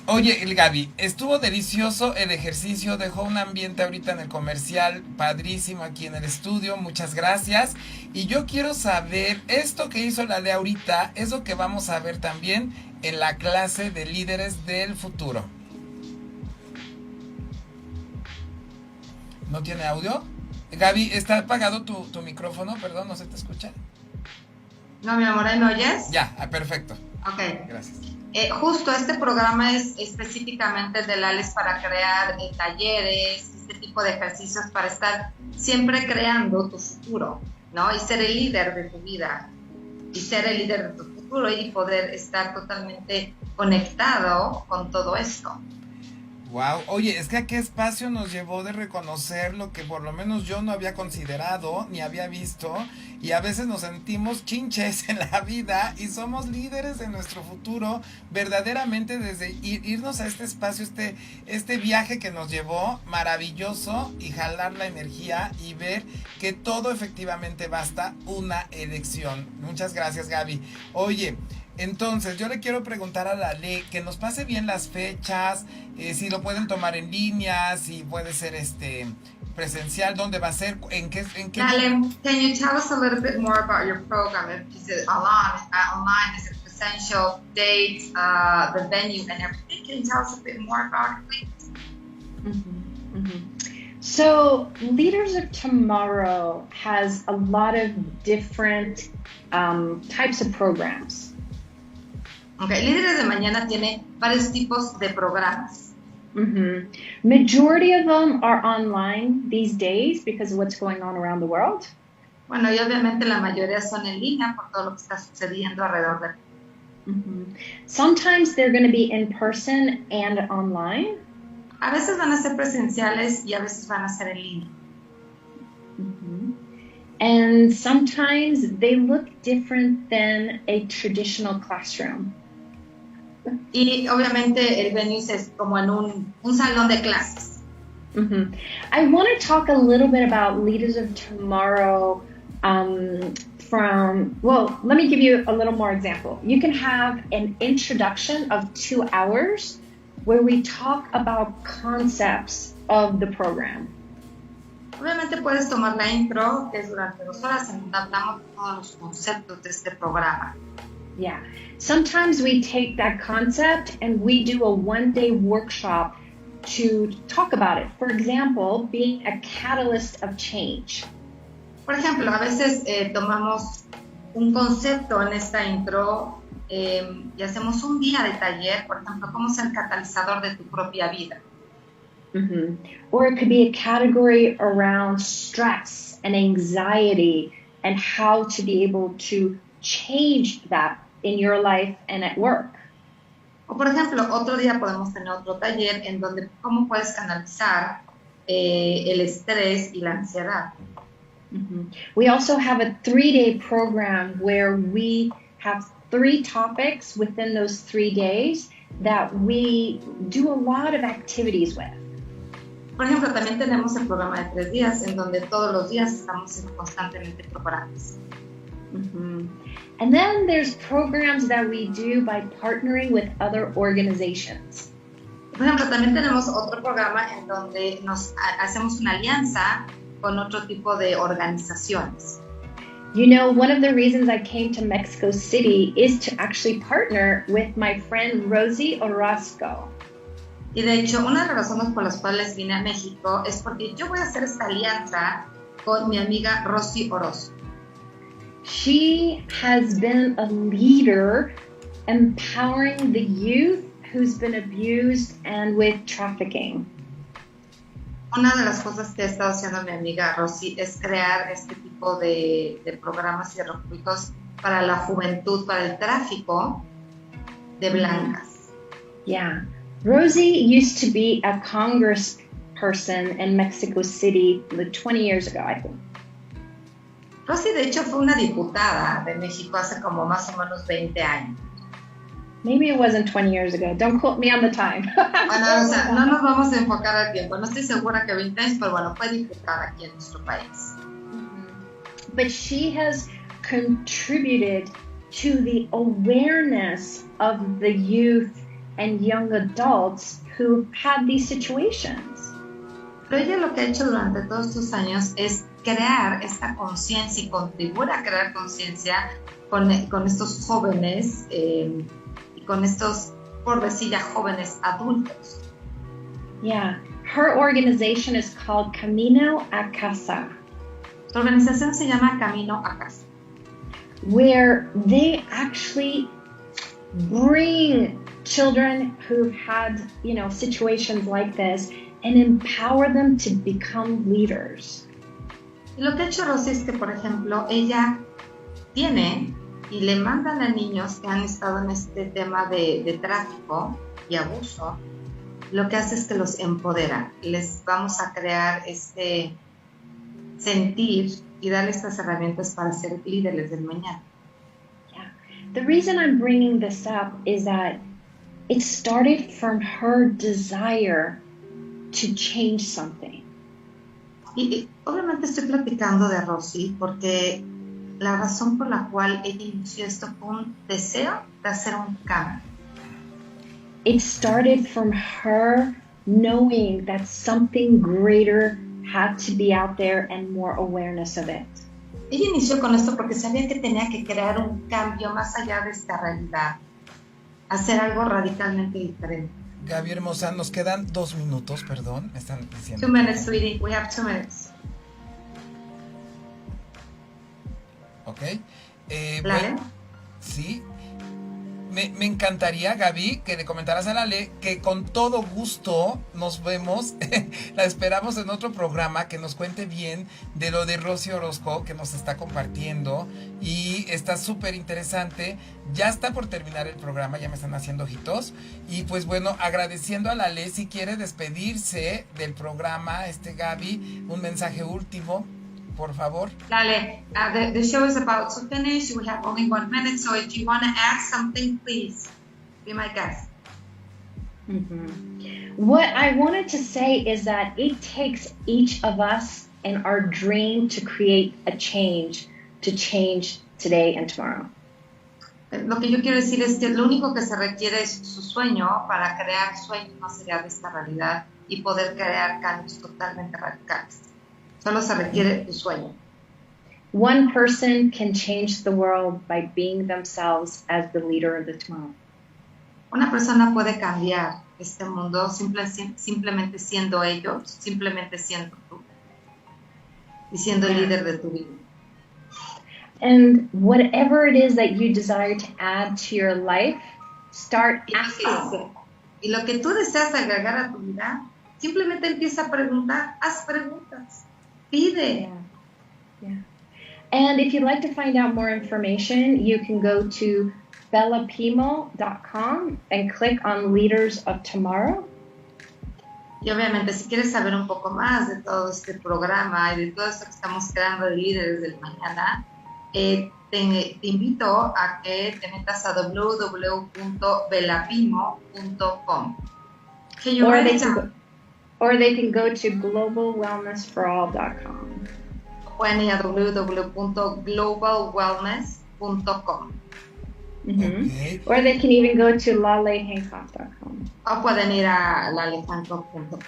Speaker 3: Oye, Gaby, estuvo delicioso el ejercicio, dejó un ambiente ahorita en el comercial padrísimo aquí en el estudio, muchas gracias. Y yo quiero saber, esto que hizo la de ahorita, es lo que vamos a ver también en la clase de líderes del futuro. ¿No tiene audio? Gaby, ¿está apagado tu micrófono? Perdón, ¿no se te escucha?
Speaker 4: No, mi amor, ¿me oyes?
Speaker 3: Ya, perfecto.
Speaker 4: Ok.
Speaker 3: Gracias.
Speaker 4: Justo este programa es específicamente de Lales para crear talleres, este tipo de ejercicios para estar siempre creando tu futuro, ¿no? Y ser el líder de tu vida, y ser el líder de tu futuro y poder estar totalmente conectado con todo esto.
Speaker 3: Wow, oye, es que a qué espacio nos llevó de reconocer lo que por lo menos yo no había considerado ni había visto, y a veces nos sentimos chinches en la vida y somos líderes de nuestro futuro, verdaderamente desde irnos a este espacio, este viaje que nos llevó maravilloso, y jalar la energía y ver que todo efectivamente basta una elección. Muchas gracias, Gaby. Oye, entonces, yo le quiero preguntar a la Ley que nos pase bien las fechas, si lo pueden tomar en línea, si puede ser presencial, dónde va a ser, en qué.
Speaker 4: Dale, can you tell us a little bit more about your program? Is it online? Is it presential? Dates, the venue, and everything? Can you tell us a bit more about it, please?
Speaker 5: Mm-hmm, mm-hmm. So, Leaders of Tomorrow has a lot of different types of programs.
Speaker 4: Okay, Líderes de Mañana tiene varios tipos de programas.
Speaker 5: Mm-hmm. Majority of them are online these days because of what's going on around the world.
Speaker 4: Bueno, y obviamente la mayoría son en línea por todo lo que está sucediendo alrededor de.
Speaker 5: Mm-hmm. Sometimes they're going to be in person and online.
Speaker 4: A veces van a ser presenciales y a veces van a ser en línea.
Speaker 5: Mm-hmm. And sometimes they look different than a traditional classroom.
Speaker 4: Y obviamente el venue es como en un salón de clases.
Speaker 5: Mm-hmm. I want to talk a little bit about Leaders of Tomorrow let me give you a little more example. You can have an introduction of 2 hours where we talk about concepts of the program.
Speaker 4: Obviamente puedes tomar la intro, que es durante 2 horas, en donde hablamos de todos los conceptos de este programa.
Speaker 5: Yeah. Sometimes we take that concept and we do a one-day workshop to talk about it. For example, being a catalyst of change.
Speaker 4: Por ejemplo, a veces tomamos un concepto en esta intro y hacemos un día de taller, por ejemplo, cómo ser catalizador de tu propia vida.
Speaker 5: Mm-hmm. Or it could be a category around stress and anxiety and how to be able to change that in your life and at work.
Speaker 4: O por ejemplo, otro día podemos tener otro taller en donde cómo puedes canalizar el estrés y la ansiedad.
Speaker 5: Mm-hmm. We also have a 3-day program where we have 3 topics within those 3 days that we do a lot of activities with.
Speaker 4: Por ejemplo, también tenemos el programa de 3 días en donde todos los días estamos constantemente preparados.
Speaker 5: Mm-hmm. And then there's programs that we do by partnering with other organizations.
Speaker 4: Por ejemplo, también tenemos otro programa en donde hacemos una alianza con otro tipo de organizaciones.
Speaker 5: You know, one of the reasons I came to Mexico City is to actually partner with my friend Rosie Orozco.
Speaker 4: Y de hecho, una de las razones por las cuales vine a México es porque yo voy a hacer esta alianza con mi amiga Rosie Orozco.
Speaker 5: She has been a leader empowering the youth who's been abused and with trafficking.
Speaker 4: Una de las cosas que ha estado haciendo mi amiga Rosie es crear este tipo de programas y de recursos para la juventud, para el tráfico de blancas.
Speaker 5: Yeah. Rosie used to be a congressperson in Mexico City 20 years ago, I think.
Speaker 4: Rosie, de hecho, fue una diputada de México hace como más o menos 20 años.
Speaker 5: Maybe it wasn't 20 years ago. Don't quote me on the time.
Speaker 4: Bueno, o sea, no nos vamos a enfocar al tiempo. No estoy segura que 20 años, pero bueno, fue diputada aquí en nuestro país.
Speaker 5: But she has contributed to the awareness of the youth and young adults who've had these situations.
Speaker 4: Pero ella lo que ha hecho durante todos estos años es crear esta conciencia y contribuir a crear conciencia con estos jóvenes y con estos, por decir ya, jóvenes adultos.
Speaker 5: Yeah, her organization is called Camino a Casa,
Speaker 4: Su organización se llama Camino a Casa,
Speaker 5: where they actually bring children who've had, situations like this and empower them to become leaders.
Speaker 4: Y lo que ha hecho Rosy es que, por ejemplo, ella tiene y le mandan a niños que han estado en este tema de tráfico y abuso, lo que hace es que los empodera. Les vamos a crear este sentir y darle estas herramientas para ser líderes del mañana.
Speaker 5: Yeah. The reason I'm bringing this up is that it started from her desire to change something.
Speaker 4: Y obviamente estoy platicando de Rosy porque la razón por la cual ella inició esto fue un deseo de hacer un cambio.
Speaker 5: It started from her knowing that something greater had to be out there and more awareness of it.
Speaker 4: Ella inició con esto porque sabía que tenía que crear un cambio más allá de esta realidad, hacer algo radicalmente diferente.
Speaker 3: Gaby hermosa, nos quedan 2 minutos, perdón, me están diciendo.
Speaker 4: 2 minutes, sweetie. We have 2 minutes.
Speaker 3: Ok.
Speaker 4: ¿Lale?
Speaker 3: Bueno, sí. Me encantaría, Gaby, que le comentaras a Lale que con todo gusto nos vemos. La esperamos en otro programa, que nos cuente bien de lo de Rosy Orozco que nos está compartiendo. Y está súper interesante. Ya está por terminar el programa, ya me están haciendo ojitos. Y pues bueno, agradeciendo a Lale, si quiere despedirse del programa, Gaby, un mensaje último, por favor.
Speaker 4: Lale, the show is about to finish. We have only 1 minute, so if you want to add something, please be my guest.
Speaker 5: Mm-hmm. What I wanted to say is that it takes each of us and our dream to create a change, to change today and tomorrow.
Speaker 4: Lo que yo quiero decir es que lo único que se requiere es su sueño para crear sueños más allá de esta realidad y poder crear cambios totalmente radicales. Solo se requiere tu sueño.
Speaker 5: One person can change the world by being themselves as the leader of the tomorrow.
Speaker 4: Una persona puede cambiar este mundo simplemente siendo ellos, simplemente siendo tú y siendo el líder de tu vida.
Speaker 5: And whatever it is that you desire to add to your life, start asking.
Speaker 4: Y lo que tú deseas agregar a tu vida, simplemente empieza a preguntar, haz preguntas. Pide.
Speaker 5: Yeah. And if you'd like to find out more information, you can go to bellapimo.com and click on Leaders of Tomorrow.
Speaker 4: Y obviamente, si quieres saber un poco más de todo este programa y de todo esto que estamos creando de Líderes del Mañana, te invito a que te metas a www.bellapimo.com.
Speaker 5: Or they can go to globalwellnessforall.com.
Speaker 4: Pueden ir a www.globalwellness.com.
Speaker 5: Mm-hmm.
Speaker 3: Okay.
Speaker 5: Or they can even go to lalehancock.com.
Speaker 4: O pueden ir a lalehancock.com.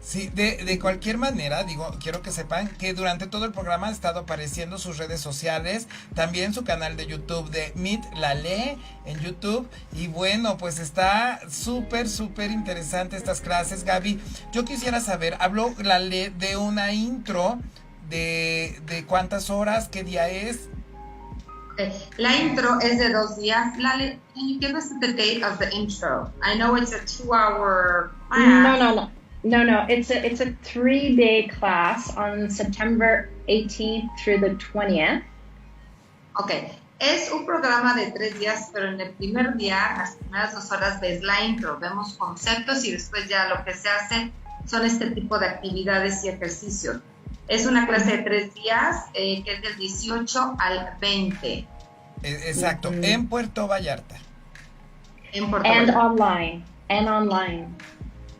Speaker 3: Sí, de cualquier manera, quiero que sepan que durante todo el programa ha estado apareciendo sus redes sociales, también su canal de YouTube de Meet Lale en YouTube. Y bueno, pues está súper interesante estas clases. Gaby, yo quisiera saber, habló Lale de una intro de cuántas horas, qué día es.
Speaker 4: La intro es de 2 días. Lale, can you give us the date of the intro? I know it's a 2-hour class.
Speaker 5: No, it's a 3-day class on September 18th through the 20th.
Speaker 4: Okay, es un programa de 3 días, pero en el primer día, las primeras 2 horas ves la intro, vemos conceptos y después ya lo que se hace son este tipo de actividades y ejercicios. Es una clase de 3 días que es del 18 al 20.
Speaker 3: Exacto, en Puerto Vallarta.
Speaker 4: En Puerto Vallarta.
Speaker 5: And online.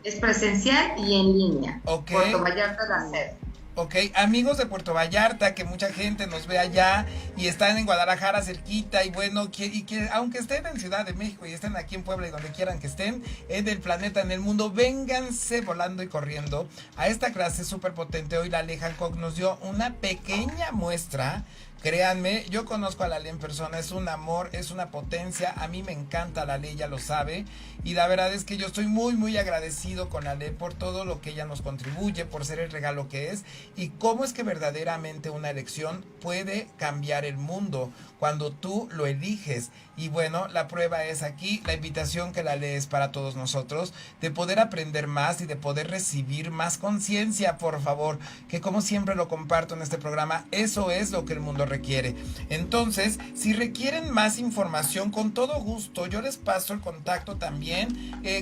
Speaker 4: Es presencial y en línea.
Speaker 3: Ok.
Speaker 4: Puerto Vallarta la sede.
Speaker 3: Ok, amigos de Puerto Vallarta, que mucha gente nos ve allá y están en Guadalajara cerquita y bueno, que aunque estén en Ciudad de México y estén aquí en Puebla y donde quieran que estén, en el planeta, en el mundo, vénganse volando y corriendo a esta clase súper potente. Hoy la Hancock nos dio una pequeña muestra. Créanme, yo conozco a Lale en persona, es un amor, es una potencia, a mí me encanta Lale, ella lo sabe, y la verdad es que yo estoy muy agradecido con Lale por todo lo que ella nos contribuye, por ser el regalo que es, y cómo es que verdaderamente una elección puede cambiar el mundo cuando tú lo eliges. Y bueno, la prueba es aquí, la invitación que Lale es para todos nosotros, de poder aprender más y de poder recibir más conciencia, por favor, que como siempre lo comparto en este programa, eso es lo que el mundo requiere. Entonces, si requieren más información, con todo gusto, yo les paso el contacto también.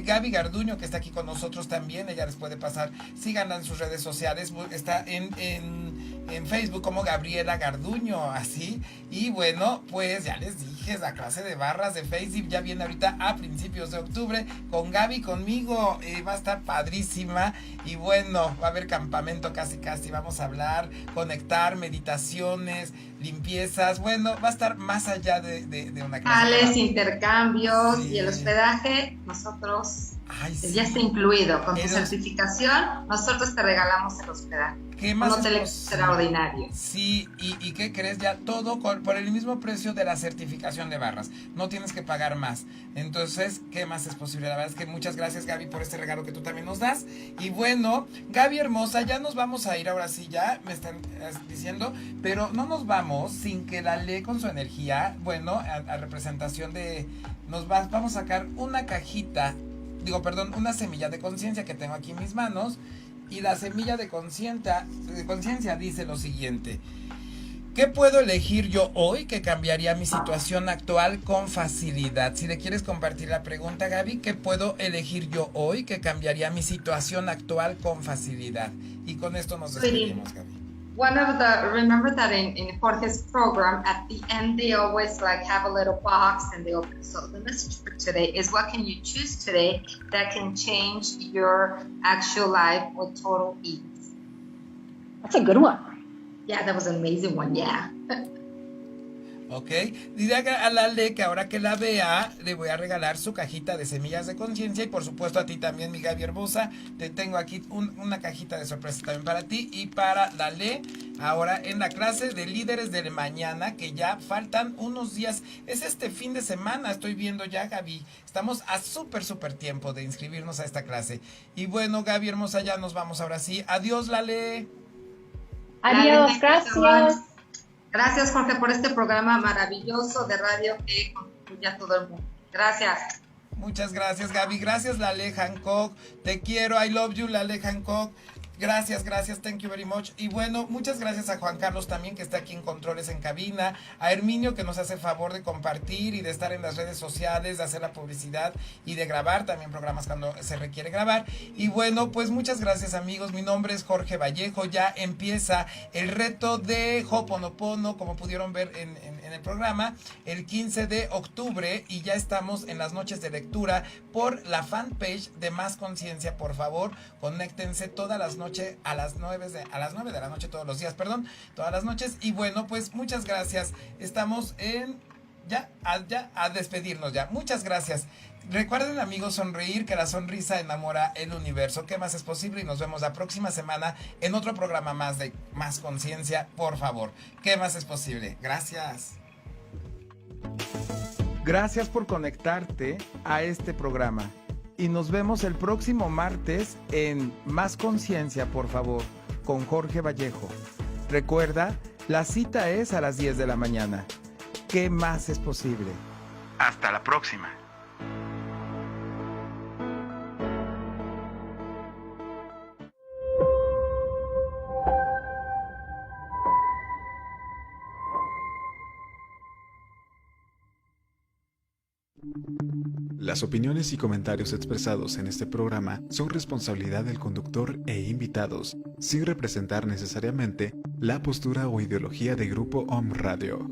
Speaker 3: Gaby Garduño, que está aquí con nosotros también, ella les puede pasar, síganla en sus redes sociales, está en Facebook como Gabriela Garduño, así. Y bueno, pues ya les dije, la clase de barras de Facebook ya viene ahorita a principios de octubre con Gaby, conmigo, va a estar padrísima. Y bueno, va a haber campamento casi, vamos a hablar, conectar, meditaciones, limpiezas, bueno, va a estar más allá de una clase.
Speaker 4: Intercambios,
Speaker 3: sí.
Speaker 4: Y el hospedaje, nosotros...
Speaker 3: Ay, sí.
Speaker 4: Ya está incluido. Con tu certificación, nosotros te regalamos el hospedaje.
Speaker 3: ¿Qué más?
Speaker 4: Un hotel extraordinario.
Speaker 3: Sí, y ¿qué crees? Ya todo por el mismo precio de la certificación de barras. No tienes que pagar más. Entonces, ¿qué más es posible? La verdad es que muchas gracias, Gaby, por este regalo que tú también nos das. Y bueno, Gaby hermosa, ya nos vamos a ir ahora sí, ya me están diciendo, pero no nos vamos sin que la ley con su energía, bueno, a representación de... vamos a sacar una cajita, una semilla de conciencia que tengo aquí en mis manos. Y la semilla de conciencia dice lo siguiente: ¿qué puedo elegir yo hoy que cambiaría mi situación actual con facilidad? Si le quieres compartir la pregunta, Gaby, ¿qué puedo elegir yo hoy que cambiaría mi situación actual con facilidad? Y con esto nos despedimos, Gaby.
Speaker 4: Remember that in Jorge's program, at the end, they always have a little box and they open. So the message for today is, what can you choose today that can change your actual life with total ease?
Speaker 5: That's a good one.
Speaker 4: Yeah, that was an amazing one, yeah.
Speaker 3: Ok, diré a Lale que ahora que la vea le voy a regalar su cajita de semillas de conciencia, y por supuesto a ti también, mi Gaby hermosa, te tengo aquí una cajita de sorpresa también para ti y para Lale, ahora en la clase de líderes de mañana, que ya faltan unos días, es este fin de semana, estoy viendo ya, Gaby, estamos a súper tiempo de inscribirnos a esta clase. Y bueno, Gaby hermosa, ya nos vamos ahora sí, adiós, Lale.
Speaker 5: Adiós, gracias.
Speaker 4: Gracias, Jorge, por este programa maravilloso de radio que contribuye a todo el mundo. Gracias.
Speaker 3: Muchas gracias, Gaby. Gracias, Lale Hancock. Te quiero. I love you, Lale Hancock. Gracias, thank you very much. Y bueno, muchas gracias a Juan Carlos también, que está aquí en controles en cabina, a Herminio, que nos hace el favor de compartir y de estar en las redes sociales, de hacer la publicidad y de grabar también programas cuando se requiere grabar. Y bueno, pues muchas gracias, amigos. Mi nombre es Jorge Vallejo. Ya empieza el reto de Ho'oponopono, como pudieron ver en el programa, el 15 de octubre, y ya estamos en las noches de lectura por la fanpage de Más Conciencia. Por favor, conéctense todas las noches a las 9 de la noche, todos los días, todas las noches. Y bueno, pues muchas gracias. Estamos ya a despedirnos ya. Muchas gracias. Recuerden, amigos, sonreír, que la sonrisa enamora el universo. ¿Qué más es posible? Y nos vemos la próxima semana en otro programa más de Más Conciencia, por favor. ¿Qué más es posible? Gracias. Gracias por conectarte a este programa. Y nos vemos el próximo martes en Más Conciencia, por favor, con Jorge Vallejo. Recuerda, la cita es a las 10 de la mañana. ¿Qué más es posible? Hasta la próxima.
Speaker 2: Las opiniones y comentarios expresados en este programa son responsabilidad del conductor e invitados, sin representar necesariamente la postura o ideología de Grupo Om Radio.